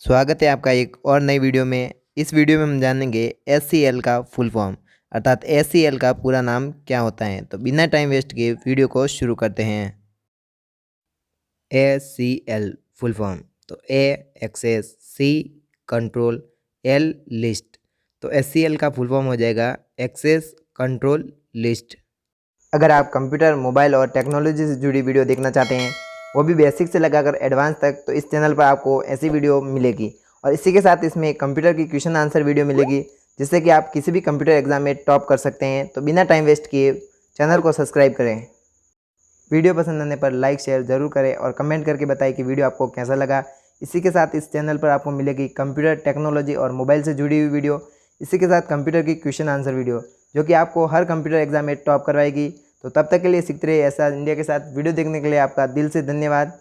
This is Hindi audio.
स्वागत है आपका एक और नई वीडियो में। इस वीडियो में हम जानेंगे एससीएल का फुल फॉर्म अर्थात एससीएल का पूरा नाम क्या होता है। तो बिना टाइम वेस्ट किए वीडियो को शुरू करते हैं। एससीएल फुल फॉर्म तो A access, C control, L list. तो एससीएल का फुल फॉर्म हो जाएगा एक्सेस कंट्रोल लिस्ट। अगर आप कंप्यूटर, मोबाइल और टेक्नोलॉजी से जुड़ी वीडियो देखना चाहते हैं, वो भी बेसिक से लगाकर एडवांस तक, तो इस चैनल पर आपको ऐसी वीडियो मिलेगी। और इसी के साथ इसमें कंप्यूटर की क्वेश्चन आंसर वीडियो मिलेगी, जिससे कि आप किसी भी कंप्यूटर एग्जाम में टॉप कर सकते हैं। तो बिना टाइम वेस्ट किए चैनल को सब्सक्राइब करें। वीडियो पसंद आने पर लाइक शेयर ज़रूर करें और कमेंट करके बताएं कि वीडियो आपको कैसा लगा। इसी के साथ इस चैनल पर आपको मिलेगी कंप्यूटर, टेक्नोलॉजी और मोबाइल से जुड़ी हुई वीडियो। इसी के साथ कंप्यूटर की क्वेश्चन आंसर वीडियो, जो कि आपको हर कंप्यूटर एग्जाम में टॉप करवाएगी। तो तब तक के लिए सीखते रहिए ऐसा इंडिया के साथ। वीडियो देखने के लिए आपका दिल से धन्यवाद।